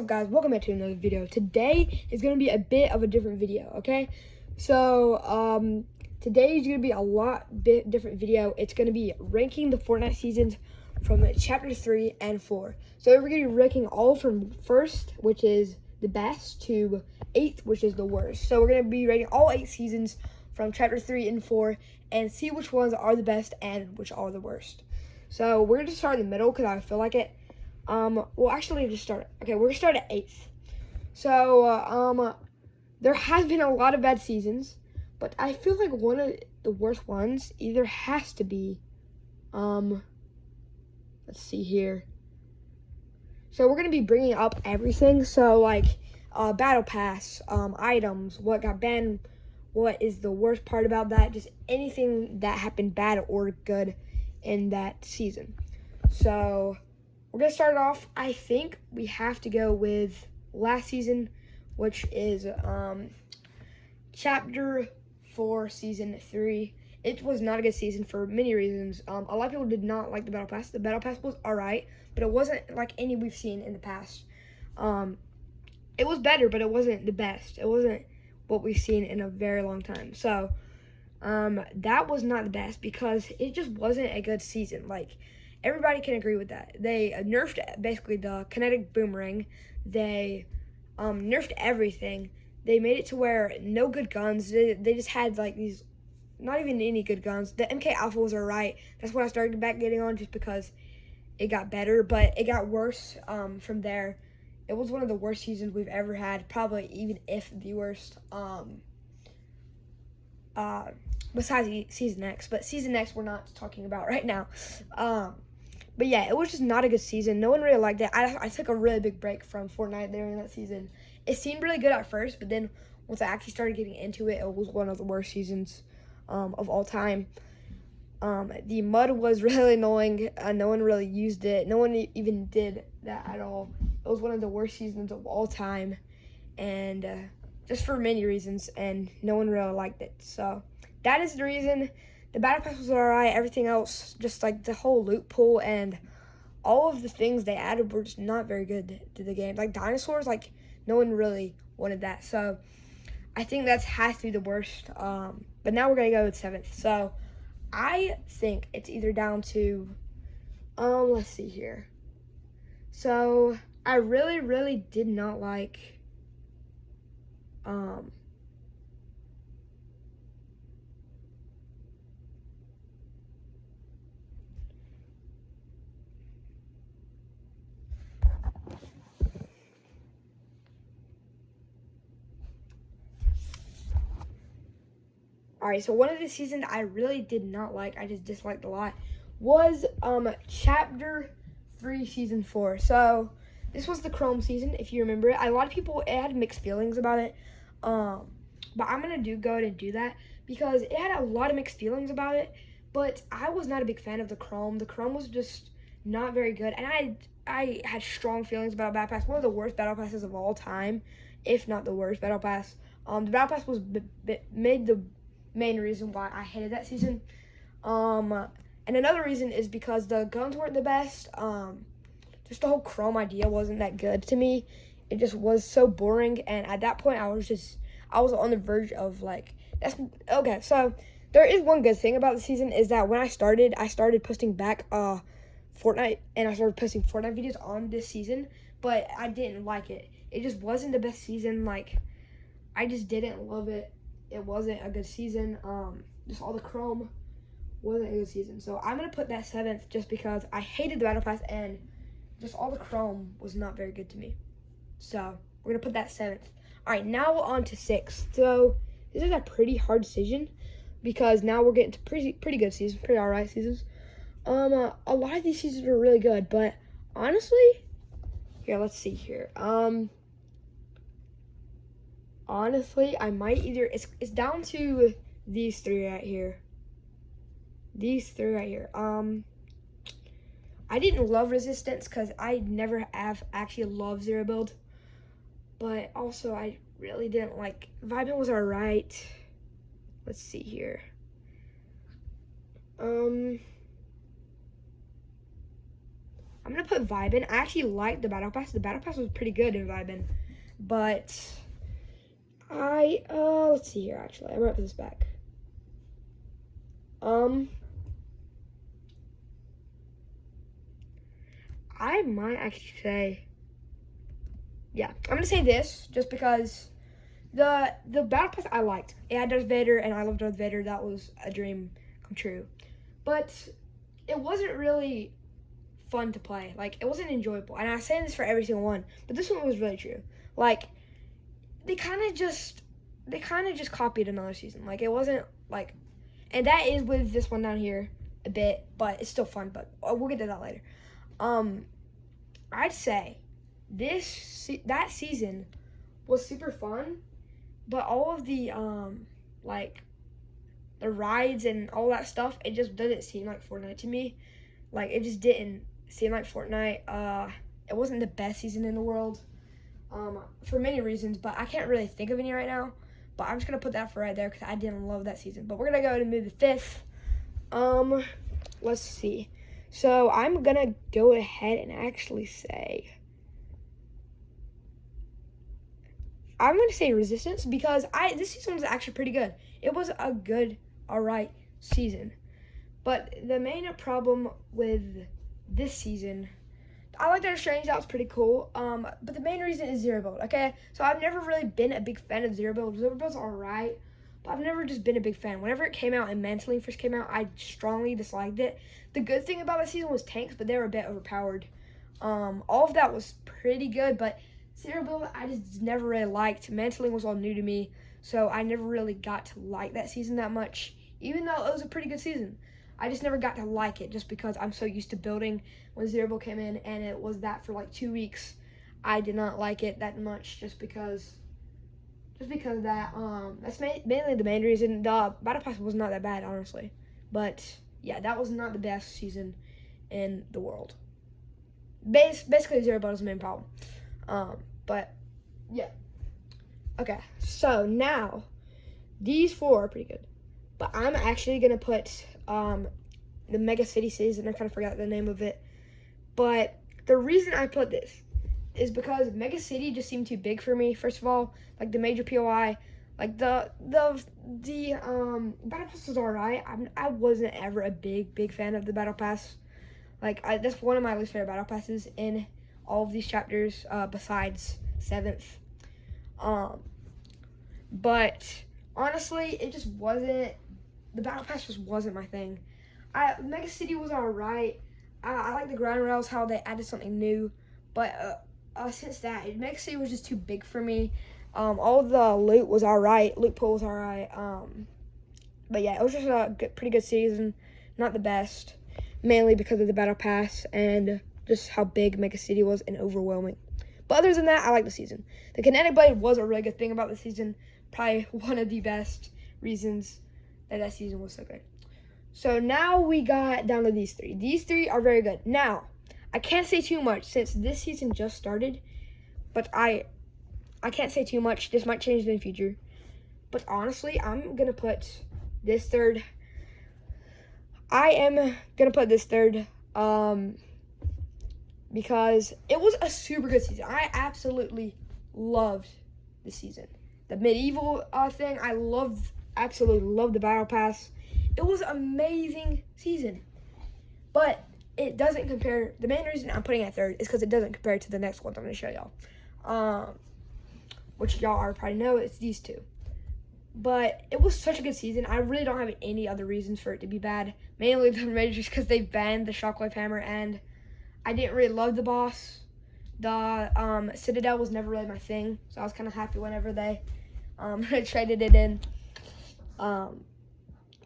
up, guys? Welcome back to another video. Today is going to be a bit of a different video, okay? So, today is going to be a bit different video. It's going to be ranking the Fortnite seasons from chapter 3 and 4. So, we're going to be ranking all from first, which is the best, to 8th, which is the worst. So, we're going to be rating all 8 seasons from chapter 3 and 4 and see which ones are the best and which are the worst. So, we're going to start in the middle because I feel like it. Well, actually, just start. Okay, we're gonna start at 8th. So, there has been a lot of bad seasons, but I feel like one of the worst ones either has to be, let's see here. So we're gonna be bringing up everything. So like, battle pass, items, what got banned, what is the worst part about that, just anything that happened bad or good in that season. So we're going to start off, I think we have to go with last season, which is Chapter 4, Season 3. It was not a good season for many reasons. A lot of people did not like the Battle Pass. The Battle Pass was alright, but it wasn't like any we've seen in the past. It was better, but it wasn't the best. It wasn't what we've seen in a very long time. So, that was not the best because it just wasn't a good season. Like, everybody can agree with that. They nerfed basically the kinetic boomerang. They nerfed everything. They made it to where no good guns. They just had like these, not even any good guns. The MK Alpha was alright. That's what I started back getting on just because it got better, but it got worse from there. It was one of the worst seasons we've ever had, probably even if the worst. Besides Season X, but Season X we're not talking about right now. But yeah, it was just not a good season. No one really liked it. I took a really big break from Fortnite during that season. It seemed really good at first, but then once I actually started getting into it, it was one of the worst seasons of all time. The mud was really annoying. No one really used it. No one even did that at all. It was one of the worst seasons of all time, and just for many reasons, and no one really liked it. So that is the reason. The Battle Pass was alright. Everything else, just like the whole loot pool and all of the things they added were just not very good to the game. Like dinosaurs, like no one really wanted that. So I think that has to be the worst. But now we're gonna go with 7th. So I think it's either down to, let's see here. So I really did not like, Alright, so one of the seasons I really did not like, I just disliked a lot, was Chapter 3, Season 4. So, this was the Chrome season, if you remember it. A lot of people, it had mixed feelings about it. But I'm going to go ahead and do that because it had a lot of mixed feelings about it. But I was not a big fan of the Chrome. The Chrome was just not very good. And I had strong feelings about Battle Pass. One of the worst Battle Passes of all time, if not the worst Battle Pass. The Battle Pass was made the main reason why I hated that season. And another reason is because the guns weren't the best. Just the whole Chrome idea wasn't that good to me. It just was so boring, and at that point I was on the verge of like, that's okay. So there is one good thing about the season is that when I started posting back Fortnite, and I started posting Fortnite videos on this season, but I didn't like it. It just wasn't the best season. Like, I just didn't love it. It wasn't a good season. Just all the Chrome wasn't a good season. So I'm going to put that 7th just because I hated the Battle Pass and just all the Chrome was not very good to me. So we're going to put that 7th. All right, now we're on to 6th. So this is a pretty hard decision because now we're getting to pretty good seasons, pretty all right seasons. A lot of these seasons are really good, but honestly, here, let's see here. Honestly, I might either, it's down to these 3 right here. These 3 right here. I didn't love Resistance because I never have actually loved Zero Build. But also, I really didn't like, Vibin was alright. Let's see here. I'm going to put Vibin. I actually liked the Battle Pass. The Battle Pass was pretty good in Vibin. But let's see here, actually. I might put this back. I might actually say, yeah, I'm going to say this just because the Battle Pass I liked. It had Darth Vader, and I loved Darth Vader. That was a dream come true. But it wasn't really fun to play. Like, it wasn't enjoyable. And I say this for every single one, but this one was really true. Like, they kind of just copied another season. Like, it wasn't, like, and that is with this one down here a bit, but it's still fun, but we'll get to that later. I'd say that season was super fun, but all of the like the rides and all that stuff, it just doesn't seem like Fortnite to me. Like, it just didn't seem like Fortnite. It wasn't the best season in the world, for many reasons, but I can't really think of any right now. But I'm just gonna put that for right there because I didn't love that season. But we're gonna go and move the 5th. Let's see. So I'm gonna go ahead and actually say, I'm gonna say Resistance because this season was actually pretty good. It was a good, alright season. But the main problem with this season, I like that Strange, that was pretty cool. But the main reason is Zero Build, okay? So I've never really been a big fan of Zero Build. Zero Build's alright, but I've never just been a big fan. Whenever it came out and Mantling first came out, I strongly disliked it. The good thing about that season was tanks, but they were a bit overpowered. All of that was pretty good, but Zero Build I just never really liked. Mantling was all new to me, so I never really got to like that season that much, even though it was a pretty good season. I just never got to like it just because I'm so used to building. When Zero Build came in and it was that for like 2 weeks, I did not like it that much just because of that. That's mainly the main reason. The Battle Pass was not that bad, honestly. But yeah, that was not the best season in the world. Basically, Zero Build is the main problem. But yeah. Okay, so now these 4 are pretty good. But I'm actually gonna put the Mega City season. I kind of forgot the name of it. But the reason I put this is because Mega City just seemed too big for me. First of all, like the major POI, like the Battle Pass was alright. I wasn't ever a big fan of the Battle Pass. Like, that's one of my least favorite Battle Passes in all of these chapters, besides 7th. But honestly, it just wasn't. The Battle Pass just wasn't my thing. Mega City was alright. I like the ground rails, how they added something new. But since that, Mega City was just too big for me. All of the loot was alright. Loot pool was alright. But yeah, it was just a pretty good season. Not the best. Mainly because of the Battle Pass and just how big Mega City was and overwhelming. But other than that, I like the season. The Kinetic Blade was a really good thing about the season. Probably one of the best reasons that season was so good. So now we got down to these 3. These 3 are very good. Now, I can't say too much since this season just started. But I can't say too much. This might change in the future. But honestly, I'm going to put this 3rd. I am going to put this 3rd. Because it was a super good season. I absolutely loved the season. The medieval thing, I absolutely loved the Battle Pass. It was an amazing season. But it doesn't compare. The main reason I'm putting it 3rd is because it doesn't compare to the next ones I'm going to show y'all. Which y'all already probably know, it's these 2. But it was such a good season. I really don't have any other reasons for it to be bad. Mainly the majors because they banned the Shockwave Hammer, and I didn't really love the boss. The Citadel was never really my thing, so I was kind of happy whenever they traded it in.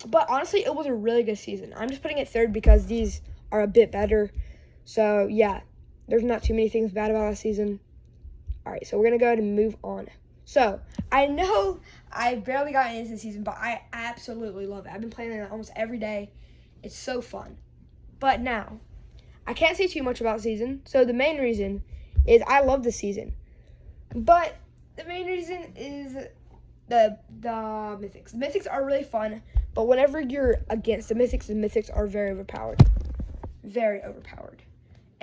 But honestly, it was a really good season. I'm just putting it 3rd because these are a bit better. So yeah, there's not too many things bad about that season. All right, so we're gonna go ahead and move on. So I know I barely got into the season, but I absolutely love it. I've been playing it almost every day. It's so fun. But now, I can't say too much about the season. So the main reason is I love the season. But the main reason is the mythics. The mythics are really fun, but whenever you're against the mythics are very overpowered. Very overpowered.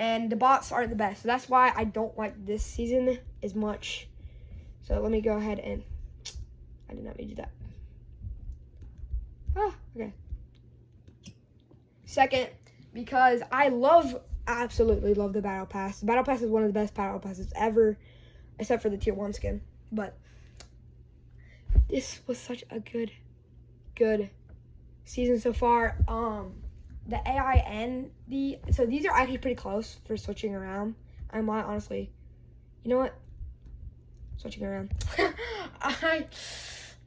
and the bots aren't the best. So that's why I don't like this season as much. So let me go ahead and, I did not mean to do that. Ah, okay. Second, because I absolutely love the Battle Pass. The Battle Pass is one of the best Battle Passes ever, except for the Tier 1 skin. But this was such a good season so far. The AI and so these are actually pretty close for switching around. I might honestly, you know what? Switching around.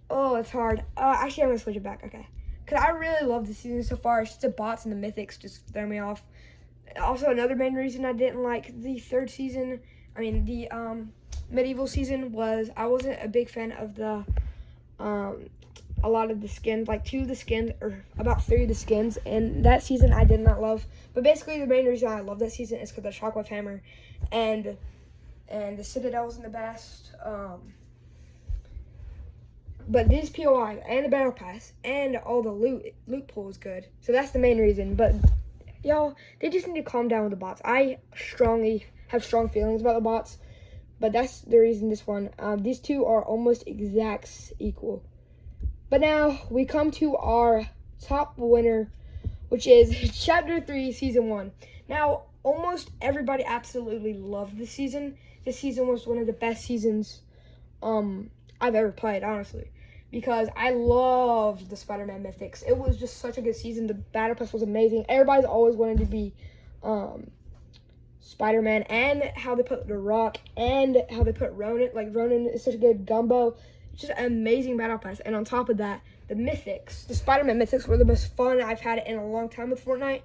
Oh, it's hard. Actually, I'm gonna switch it back. Okay, cause I really love the season so far. It's just the bots and the mythics just throw me off. Also, another main reason I didn't like the third season, the medieval season, was I wasn't a big fan of the a lot of the skins, like 2 of the skins, or about 3 of the skins, and that season I did not love. But basically, the main reason I love that season is because the Shockwave Hammer and the Citadel wasn't the best. But this POI and the Battle Pass and all the loot pool is good. So that's the main reason. But y'all, they just need to calm down with the bots. I strongly have strong feelings about the bots, but that's the reason this one. These two are almost exact equal. But now we come to our top winner, which is Chapter 3, Season 1. Now, almost everybody absolutely loved this season. This season was one of the best seasons I've ever played, honestly, because I loved the Spider-Man mythics. It was just such a good season. The Battle Pass was amazing. Everybody's always wanted to be Spider-Man, and how they put The Rock and how they put Ronan. Like, Ronan is such a good gumbo. It's just an amazing Battle Pass. And on top of that, the mythics, the Spider-Man mythics, were the most fun I've had in a long time with Fortnite,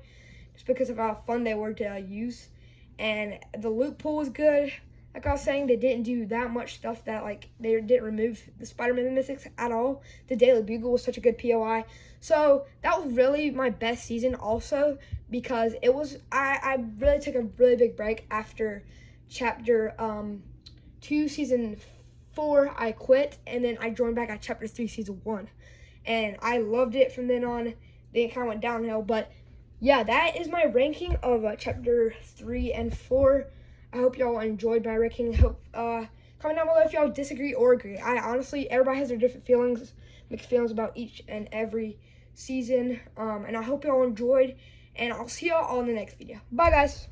just because of how fun they were to use. And the loot pool was good. Like I was saying, they didn't do that much stuff that, like, they didn't remove the Spider-Man mythics at all. The Daily Bugle was such a good POI. So that was really my best season also, because it was, I really took a really big break after Chapter 2, Season 4, I quit, and then I joined back at Chapter 3, Season 1. And I loved it from then on. Then it kind of went downhill. But yeah, that is my ranking of Chapter 3 and 4. I hope y'all enjoyed my ranking. Hope comment down below if y'all disagree or agree. I honestly, everybody has their different feelings, mixed feelings about each and every season. And I hope y'all enjoyed. And I'll see y'all all in the next video. Bye, guys.